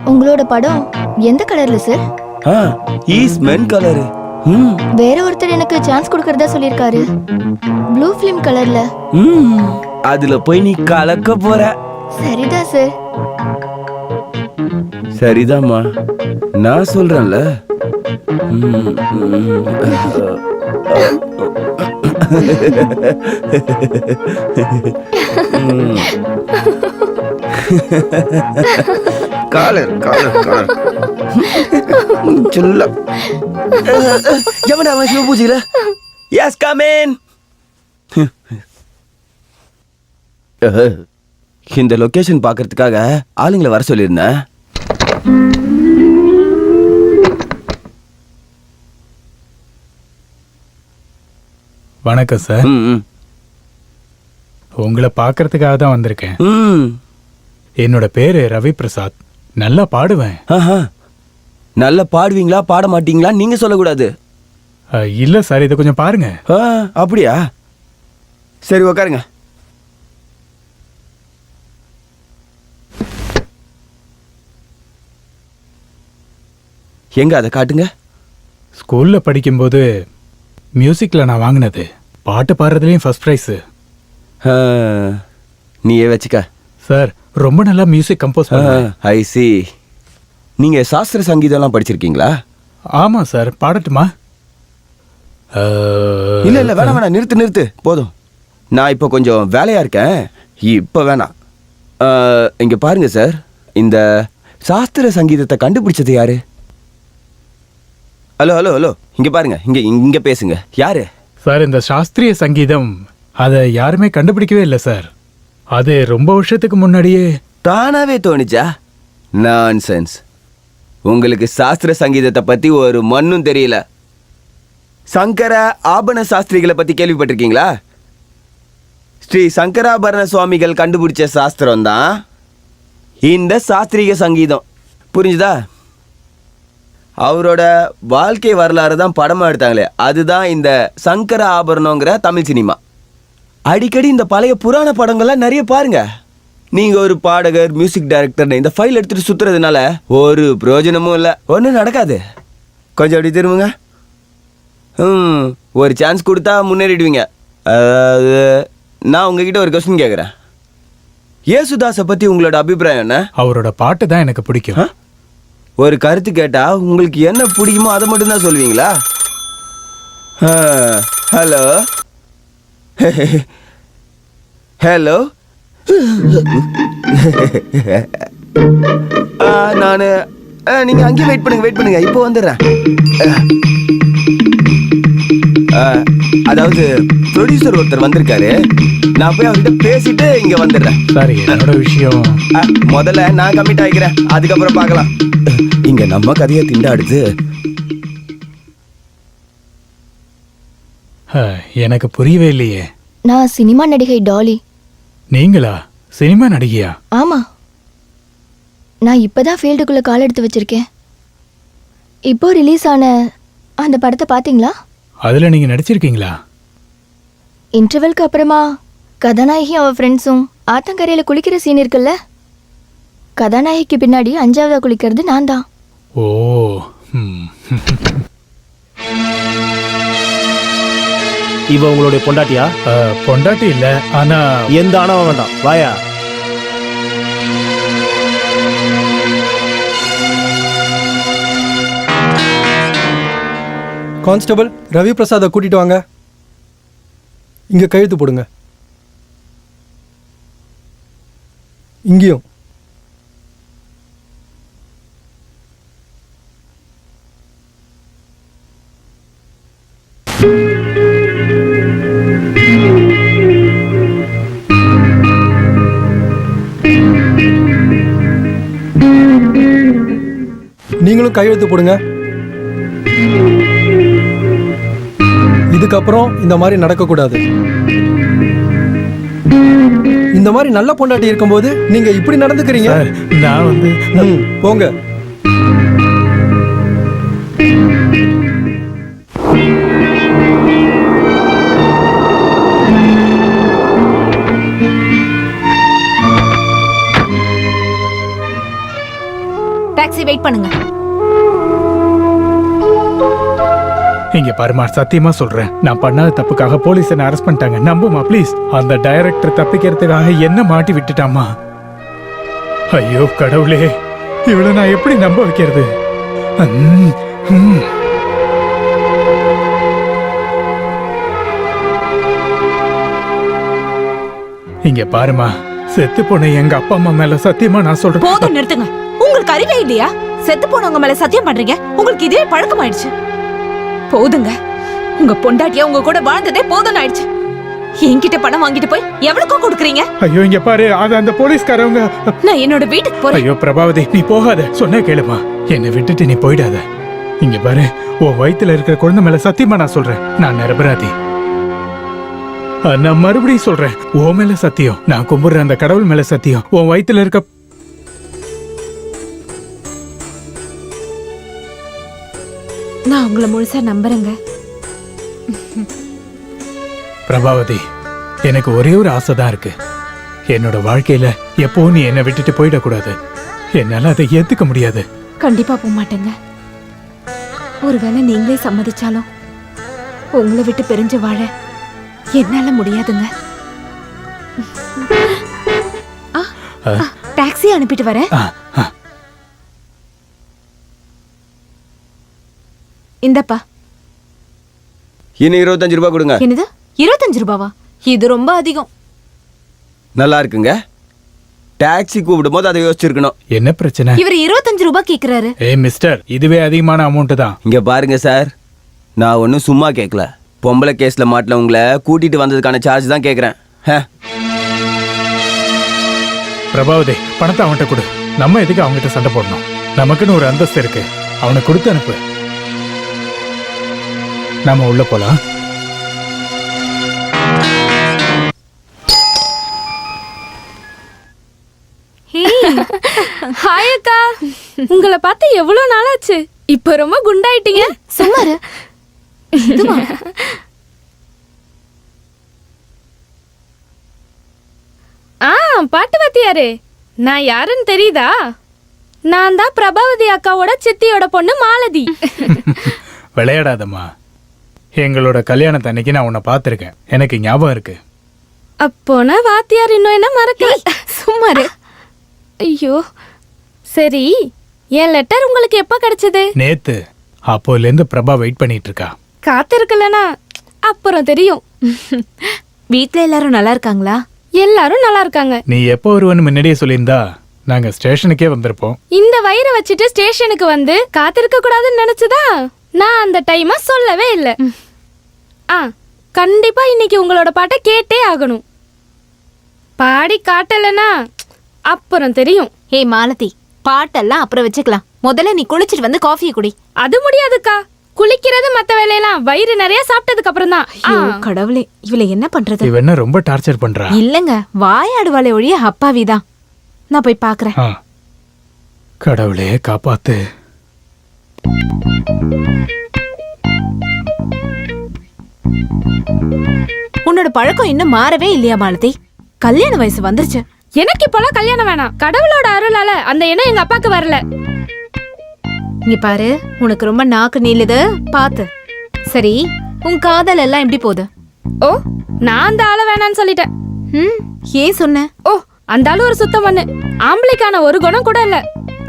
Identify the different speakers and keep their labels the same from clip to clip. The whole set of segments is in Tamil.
Speaker 1: உங்களோட படம் எந்த கலர்ல சார்?
Speaker 2: Is men colour.
Speaker 1: வேற ஒருத்தர் எனக்கு சான்ஸ் கொடுக்கறதா சொல்லிருக்காரு. ப்ளூ ஃபிலிம் கலர்ல.
Speaker 2: அதுல போய் நீ கலக்க போற.
Speaker 1: சரிதான் சார்.
Speaker 2: சரிதாம்மா, நான் சொல்றேன்ல. காலர் காலர் காலர் சொல்ல எவனா அவன் சிவ பூஜையில. Yes come in. இந்த லொகேஷன் பார்க்கறதுக்காக ஆளுங்களை வர சொல்லியிருந்தேன்.
Speaker 3: வணக்கம் சார். உங்களை பார்க்கறதுக்காக தான் வந்திருக்கேன். என்னோட பேரு ரவி பிரசாத். நல்லா பாடுவேன்.
Speaker 2: நல்லா பாடுவீங்களா பாட மாட்டீங்களா நீங்க சொல்லக்கூடாது.
Speaker 3: இல்ல சார், இதை கொஞ்சம் பாருங்க.
Speaker 2: அப்படியா? சரி உக்காருங்க. எங்க அதை காட்டுங்க.
Speaker 3: ஸ்கூல்ல படிக்கும்போது மியூசிக்ல நான் வாங்கினது. பாட்டு பாடுறதுலயும் ஃபர்ஸ்ட் பிரைஸ்.
Speaker 2: நீயே வச்சுக்க.
Speaker 3: சார், ரொம்ப நல்லா மியூசிக் கம்போஸ் பண்ணுவேன்.
Speaker 2: ஐ சி. நீங்க சாஸ்திர சங்கீதம்லாம் படிச்சிருக்கீங்களா?
Speaker 3: ஆமா சார். பாடட்டுமா?
Speaker 2: இல்ல இல்ல வேணாம் வேணாம், நிறுத்து நிறுத்து போதும். நான் இப்போ கொஞ்சம் வேலையா இருக்கேன், இப்போ வேணாம். இங்க பாருங்க சார், இந்த சாஸ்திர சங்கீதத்தை கண்டுபிடிச்சது யாரு? ஹலோ ஹலோ ஹலோ, இங்க பாருங்க, இங்க இங்க பேசுங்க. யாரு
Speaker 3: சார்? இந்த சாஸ்திரிய சங்கீதம் அதை யாருமே கண்டுபிடிக்கவே இல்லை சார். அது ரொம்ப வருஷத்துக்கு முன்னாடியே
Speaker 2: தானாவே தோணுச்சா? நான்சென்ஸ். உங்களுக்கு சாஸ்திர சங்கீதத்தை பத்தி ஒரு மண்ணும் தெரியல. சங்கர ஆபரண சாஸ்திரிகளை பத்தி கேள்விப்பட்டிருக்கீங்களா? ஸ்ரீ சங்கராபரண சுவாமிகள் கண்டுபிடிச்ச சாஸ்திரம் தான் இந்த சாஸ்திரிக சங்கீதம். புரிஞ்சுதா? அவரோட வாழ்க்கை வரலாறு தான் படமா எடுத்தாங்களே, அதுதான் இந்த சங்கர ஆபரணங்கிற தமிழ் சினிமா. அடிக்கடி இந்த பழைய புராண படங்கள்லாம் நிறைய பாருங்க. நீங்க ஒரு பாடகர், மியூசிக் டைரக்டர் இந்த ஃபைல் எடுத்துட்டு சுத்துறதுனால ஒரு பிரயோஜனமும் இல்லை, ஒன்றும் நடக்காது. கொஞ்சம் அப்படி திரும்புங்க. ஒரு சான்ஸ் கொடுத்தா முன்னேறிடுவீங்க. அதாவது நான் உங்ககிட்ட ஒரு கொஸ்டின் கேட்குறேன். ஏசுதாஸை பற்றி உங்களோட அபிப்பிராயம் என்ன?
Speaker 3: அவரோட பாட்டு தான் எனக்கு பிடிக்கும்.
Speaker 2: ஒரு கருத்து கேட்டா உங்களுக்கு என்ன பிடிக்குமோ அதை மட்டும் தான் சொல்லுவீங்களா? ஹலோ ஹலோ, நான் நீங்கள் அங்கேயே வெயிட் பண்ணுங்க, இப்போ வந்துடுறேன். அதாவது ப்ரொடியூசர் ஒருத்தர் வந்திருக்காரு, நான் போய் அவர்கிட்ட பேசிட்டு இங்க வந்துடுறேன்.
Speaker 3: சாரி, என்னோட விஷயம்.
Speaker 2: முதல்ல நான் கமிட் ஆகிக்கிறேன், அதுக்கப்புறம் பார்க்கலாம். இங்க நம்ம கதையை திண்டாடுது.
Speaker 3: எனக்கு புரியவே இல்லையே.
Speaker 1: நான் சினிமா நடிகை டாலி.
Speaker 3: நீங்களா சினிமா நடிகையா?
Speaker 1: ஆமா, நான் இப்பதான் ஃபீல்டுக்குள்ள கால் எடுத்து வச்சிருக்கேன். இப்போ ரிலீஸ் ஆன அந்த படத்தை பாத்தீங்களா?
Speaker 3: அதுல நீங்க நடிச்சிருக்கீங்களா?
Speaker 1: இன்டர்வெல்க்கு அப்புறமா கதாநாயகி அவ ஃப்ரெண்ட்ஸும் ஆத்தங்கரையில குளிக்கிற சீன் இருக்குல்ல, கதாநாயகிக்கு பின்னாடி 5ஆவதா குளிக்கிறது நான் தான்.
Speaker 3: ஓ.
Speaker 4: இவ உங்களுடைய பொண்டாட்டியா?
Speaker 3: பொண்டாட்டி இல்ல, ஆனா
Speaker 4: எந்த ஆணவம் வேண்டாம், வாயா.
Speaker 5: கான்ஸ்டபிள் ரவி பிரசாத்தை கூட்டிட்டு வாங்க. இங்க கையெழுத்து போடுங்க. இங்கேயும். நீங்களும் கையெழுத்து போடுங்க. இதுக்கப்புறம் இந்த மாதிரி நடக்கக்கூடாது. இந்த மாதிரி நல்ல பொண்டாட்டி இருக்கும்போது நீங்க இப்படி நடந்துக்கிறீங்க.
Speaker 3: நான் வந்து
Speaker 5: போங்க.
Speaker 6: டாக்ஸி வெயிட் பண்ணுங்க.
Speaker 3: இங்க பாருமா, சத்தியமா சொல்றேன், நான் பண்ணாத தப்புக்காக போலீஸ் என்ன அரெஸ்ட் பண்ணிட்டாங்க. நம்புமா ப்ளீஸ். அந்த டைரக்டர் தப்பிக்கிறதுக்காக என்ன மாட்டி விட்டுட்டாமா. ஐயோ கடவுளே, இவளை நான் எப்படி நம்ப வைக்கிறது? ம், ம். இங்க பாருமா, செத்து போன எங்க அப்பா அம்மா மேல சத்தியமா நான் சொல்றேன்.
Speaker 6: போதும், நிறுத்துங்க. உங்களுக்கு அறிவே இல்லையா? செத்து போனவங்க மேல சத்தியம் பண்றீங்க. உங்களுக்கு இதே பழக்கமாயிடுச்சு. போதுங்க. உங்க பொண்டாட்டியா உங்க கூட வாழ்ந்ததே போதும் ஆயிடுச்சு. என்கிட்ட பணம் வாங்கிட்டு போய் எவ்வளவுக்கோ கொடுக்குறீங்க?
Speaker 3: ஐயோ இங்க பாரு, அது அந்த போலீஸ்காரவங்க.
Speaker 6: நான் என்னோட வீட்டுக்கு போறேன்.
Speaker 3: ஐயோ பிரபாவதி, நீ போகாத. சொன்ன கேளுமா, என்னை விட்டுட்டு நீ போயிடாத. இங்க பாரு, உன் வயித்துல இருக்கிற குழந்தை மேல சத்தியமா நான் சொல்றேன், நான் நிரபராதி. நான் மறுபடியும் சொல்றேன், உன் மேல சத்தியம், நான் கும்பிடுற அந்த கடவுள் மேல சத்தியம், உன் வயித்துல இருக்க.
Speaker 6: நான் உங்களை முழுசா நம்புறேங்க.
Speaker 3: பிரபாவதி, எனக்கு ஒரே ஒரு ஆசைதான் இருக்கு. என்னோட வாழ்க்கையில எப்பவும் நீ என்னை விட்டுட்டு போயிடக்கூடாது. என்னால அதை ஏத்துக்க முடியாது.
Speaker 6: கண்டிப்பா போக மாட்டேங்க. ஒருவேளை நீங்களே சம்மதிச்சாலும் உங்களை விட்டு பிரிஞ்சு வாழ என்னால முடியாதுங்க. டாக்ஸி அனுப்பிட்டு வரேன்.
Speaker 3: ஆ, ஆ.
Speaker 6: இந்தப்பா.
Speaker 2: இன்னும் 25 ரூபாய் கொடுங்க.
Speaker 6: என்னது 25 ரூபாவா? இது ரொம்ப அதிகம்.
Speaker 2: நல்லா இருக்குங்க. டாக்ஸி கூப்பிடும் போது அதை யோசிச்சிருக்கணும்.
Speaker 3: என்ன பிரச்சனை?
Speaker 6: இவர் 25 ரூபாய் கேக்குறாரு.
Speaker 3: ஏய் மிஸ்டர், இதுவே அதிகமான அமௌண்ட் தான்.
Speaker 2: இங்க பாருங்க சார், நான் ஒன்றும் சும்மா கேட்கல. பொம்பளை கேஸ்ல மாட்டின உங்களை கூட்டிட்டு வந்ததுக்கான சார்ஜ் தான் கேட்குறேன்.
Speaker 3: பிரபாவதி, பணத்தை அவன்கிட்ட கொடு. நம்ம எதுக்கு அவங்ககிட்ட சண்டை போடணும்? நமக்குன்னு ஒரு அந்தஸ்து இருக்கு, அவனை கொடுத்து அனுப்பு. நாம உள்ள போலாம்.
Speaker 7: ஹாய் அக்கா, உங்களை பார்த்து எவ்வளவு நாளாச்சு. இப்ப ரொம்ப குண்டாயிட்டீங்க.
Speaker 6: சும்மாரு.
Speaker 7: பாட்டு வாத்தியாரே, நான் யாருன்னு தெரியுதா? நான் தான் பிரபாவதி அக்காவோட சித்தியோட பொண்ணு மாலதி.
Speaker 3: விளையாடாதம்மா, எங்களோட கல்யாணத்தன்னைக்கு நான் உன்னை பார்த்துருக்கேன், எனக்கு ஞாபகம் இருக்கு.
Speaker 7: அப்போனா வாத்தியார் இன்னும் என்ன மறக்கல.
Speaker 6: சும்மாரு.
Speaker 7: ஐயோ, சரி, என் லெட்டர் உங்களுக்கு எப்ப கிடைச்சது?
Speaker 3: நேத்து. அப்போல இருந்து பிரபா வெயிட் பண்ணிட்டு இருக்கா.
Speaker 7: காத்திருக்கலனா அப்புறம் தெரியும்.
Speaker 6: வீட்ல எல்லாரும் நல்லா இருக்காங்களா?
Speaker 7: எல்லாரும் நல்லா இருக்காங்க.
Speaker 3: நீ எப்போ வருவன்னு முன்னாடியே சொல்லியிருந்தா நாங்க ஸ்டேஷனுக்கே வந்திருப்போம்.
Speaker 7: இந்த வயிறை வச்சுட்டு ஸ்டேஷனுக்கு வந்து காத்திருக்க கூடாதுன்னு நினைச்சதா நான் அந்த டைமா சொல்லவே இல்லை. கண்டிப்பா இன்னைக்கு உங்களோட பாட்டை கேட்டே ஆகணும். பாடி காட்டலனா அப்புறம் தெரியும்.
Speaker 6: ஏய் மாலதி, பாட்டெல்லாம் அப்புறம் வச்சுக்கலாம். முதல்ல நீ குளிச்சிட்டு வந்து காஃபியை குடி.
Speaker 7: அது முடியாதுக்கா. குளிக்கிறது மத்த வேலையெல்லாம் வயிறு நிறைய சாப்பிட்டதுக்கு அப்புறம் தான்.
Speaker 6: ஐயோ கடவுளே, இவளை என்ன பண்றது?
Speaker 3: இவ என்ன ரொம்ப டார்ச்சர் பண்றா?
Speaker 6: இல்லங்க, வாயாடுவாளே ஒழிய அப்பாவிதான். நான் போய் பாக்குறேன்.
Speaker 3: கடவுளே காப்பாத்து.
Speaker 6: உன்னோட பழக்கம் இன்னும் மாறவே இல்லையா மாலதி? கல்யாண வயசு வந்துருச்சு.
Speaker 7: எனக்கு இப்பெல்லாம் கல்யாணம் வேணாம். கடவுளோட அருளால அந்த எண்ணம் எங்க அப்பாக்கு வரல.
Speaker 6: இங்க பாரு, உனக்கு ரொம்ப நாக்கு நீளுது, பாத்து. சரி, உன் காதல் எல்லாம் எப்படி போகுது?
Speaker 7: ஓ, நான் அந்த ஆளை வேணான்னு சொல்லிட்டேன்.
Speaker 6: ஏன் சொன்ன?
Speaker 7: ஓ, அந்த ஆளு ஒரு சுத்தம் பண்ணு. ஆம்பளைக்கான ஒரு குணம் கூட இல்ல.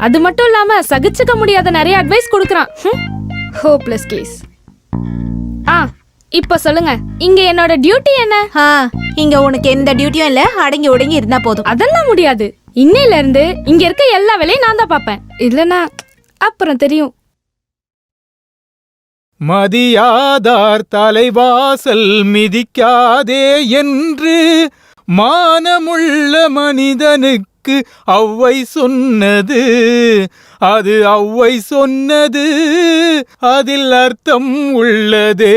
Speaker 7: அது மட்டும் இல்லாம சகிச்சுக்க முடியாத நிறைய அட்வைஸ் கொடுக்கறான். Hopeless case. இப்ப சொல்லுங்க, இங்க என்னோட டியூட்டி என்ன?
Speaker 6: இங்க உனக்கு எந்த டியூட்டியும் இல்ல, அடங்கி ஒடுங்கி இருந்தா போதும்.
Speaker 7: அதெல்லாம் முடியாது. இன்னையில இருந்து இங்க இருக்க எல்லா வேலையும் நான் தான் பாப்பேன். இல்லனா அப்புறம் தெரியும்.
Speaker 3: மதியாதார் தலைவாசல் மிதிக்காதே என்று மானமுள்ள மனிதனுக்கு ஔவை சொன்னது. அது ஔவை சொன்னது, அதில் அர்த்தம் உள்ளதே,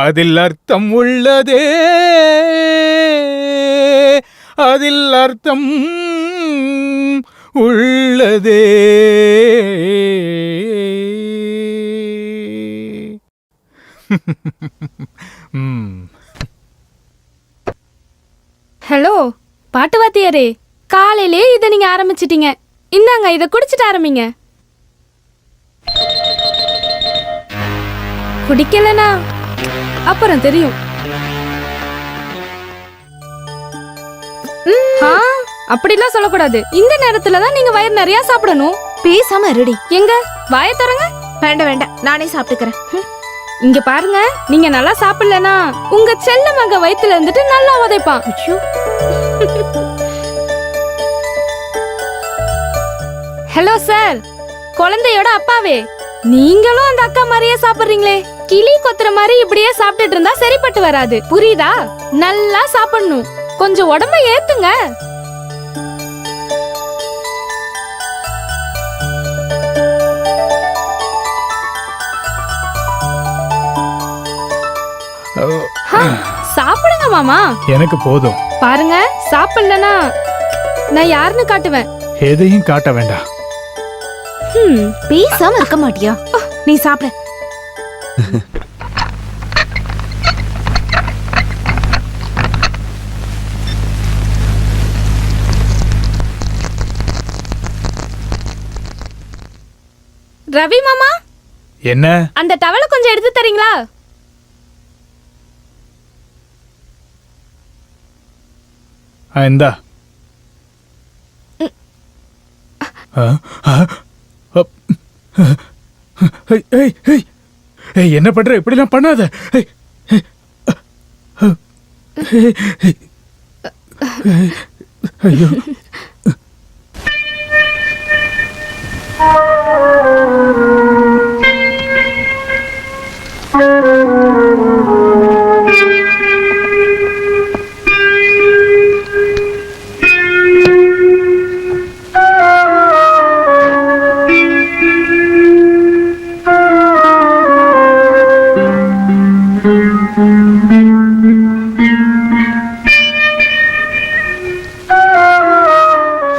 Speaker 3: அதில் அர்த்தம் உள்ளதே, அதில் அர்த்தம் உள்ளதே.
Speaker 7: ஹலோ பாட்டு வாத்தியாரே, காலையிலே இதை நீங்க ஆரம்பிச்சிட்டீங்க. இந்தாங்க, இதை குடிச்சிட்டு ஆரம்பிங்க. குடிக்கலனா அப்புறம் தெரியும். ஆ, அப்படிலாம் சொல்லக்கூடாது. இந்த நேரத்துல தான் நீங்க வயிறு நிறைய சாப்பிடணும்.
Speaker 6: பேசாம ரெடி.
Speaker 7: எங்க வாயை தரங்க.
Speaker 6: வேண்டாம் வேண்டாம், நானே சாப்பிட்டுக்கிறேன்.
Speaker 7: இங்க பாருங்க, நீங்க நல்லா சாப்பிடலனா உங்க செல்ல மக வயித்துல இருந்துட்டு நல்லா உதைப்பான். ஹலோ சார், குழந்தையோட அப்பாவே, நீங்களும் அந்த அக்கா மாதிரியே சாப்பிடுறீங்களே. கிளி கொத்துற மாதிரி இப்படியே சாப்பிட்டுட்டு இருந்தா சரிப்பட்டு வராது, புரியுதா? நல்லா சாப்பிடணும். கொஞ்சம் உடம்ப ஏத்துங்க. சாப்பிடுங்க மாமா.
Speaker 3: எனக்கு போதும்.
Speaker 7: பாருங்க, சாப்பிடலனா நான் யாருன்னு காட்டுவேன்.
Speaker 3: எதையும் காட்ட வேண்டாம்.
Speaker 6: பேசாம இருக்க மாட்டியா? நீ சாப்பிட.
Speaker 7: ரவி மாமா,
Speaker 3: என்ன?
Speaker 7: அந்த டவலை கொஞ்சம் எடுத்து தரீங்களா?
Speaker 3: இந்தா. என்ன பண்ற? இப்படிலாம் பண்ணாத. ஐயோ.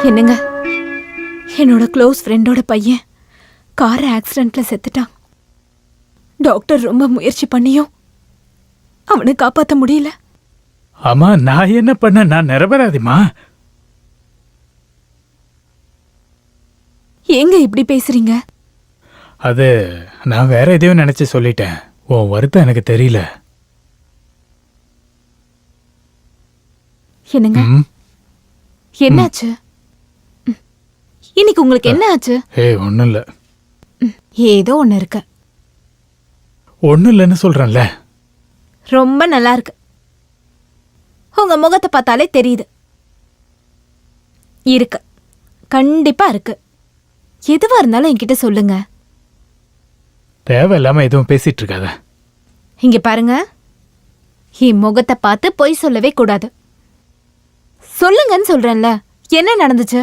Speaker 6: என்னங்க, என்னோட க்ளோஸ் ஃப்ரெண்டோட பையன் கார் ஆக்சிடென்ட்ல செத்துட்டான். டாக்டர் ரொம்ப முயற்சி பண்ணியும் அவனை காப்பாற்ற முடியல.
Speaker 3: ஆமா, நான் என்ன பண்ண? நான் நிரபராதிமா.
Speaker 6: ஏங்க இப்படி பேசுறீங்க?
Speaker 3: அது நான் வேற எதையோ நினைச்சு சொல்லிட்டேன். உன் வருத்தம் எனக்கு தெரியல.
Speaker 6: என்னங்க,
Speaker 3: ம்.
Speaker 6: என்னாச்சு? இன்னைக்கு உங்களுக்கு என்ன ஆச்சு?
Speaker 3: ஒன்னும் இல்ல.
Speaker 6: ஏதோ ஒண்ணு இருக்கு.
Speaker 3: ஒன்னும் இல்லைன்னு சொல்றேன்ல.
Speaker 6: ரொம்ப நல்லா இருக்கு. உங்க முகத்தை பார்த்தாலே தெரியுது. இருக்கு, கண்டிப்பா இருக்கு. எதுவா இருந்தாலும் என்கிட்ட சொல்லுங்க.
Speaker 3: தேவையில்லாம எதுவும் பேசிட்டு இருக்காத.
Speaker 6: இங்க பாருங்க, என் முகத்தை பார்த்து பொய் சொல்லவே கூடாது. சொல்லுங்கன்னு சொல்றேன்ல. என்ன நடந்துச்சு?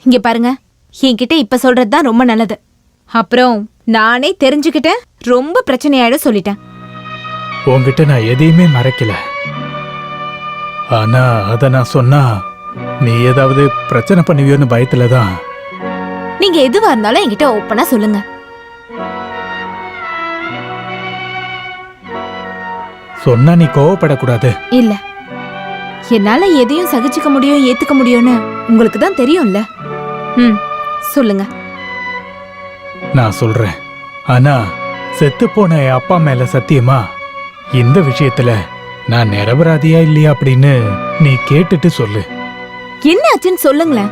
Speaker 6: இங்க பாருங்க, என்கிட்ட இப்ப சொல்றதுதான் ரொம்ப நல்லது. அப்புறம் நானே தெரிஞ்சுக்கிட்டேன், ரொம்ப பிரச்சனையாயிடும் சொல்லிட்டேன்.
Speaker 3: உன்கிட்ட நான் எதையுமே மறைக்கல. ஆனா அத நான் சொன்னா நீ ஏதாவது பிரச்சனை பண்ணுவியோன்னு பயத்துலதான்.
Speaker 6: நீங்க எதுவா இருந்தாலும் என்கிட்ட ஓப்பனா சொல்லுங்க.
Speaker 3: சொன்னா நீ கோவப்படக்கூடாது.
Speaker 6: இல்ல, என்னால எதையும் சகிச்சுக்க முடியும், ஏத்துக்க முடியும்னு உங்களுக்கு தான் தெரியும்ல. சொல்லுங்க.
Speaker 3: நான் சொல்றேன். ஆனா செத்து போன என் அப்பா மேல சத்தியமா இந்த விஷயத்துல நான் நிரபராதியா இல்லையா அப்படின்னு நீ கேட்டுட்டு சொல்லு.
Speaker 6: என்ன ஆச்சுன்னு சொல்லுங்களேன்.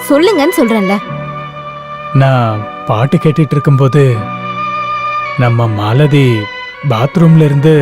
Speaker 6: சொல்லுங்கன்னு சொல்றேன்ல.
Speaker 3: நான் பாட்டு கேட்டுட்டு இருக்கும்போது நம்ம மாலதி பாத்ரூம்ல இருந்து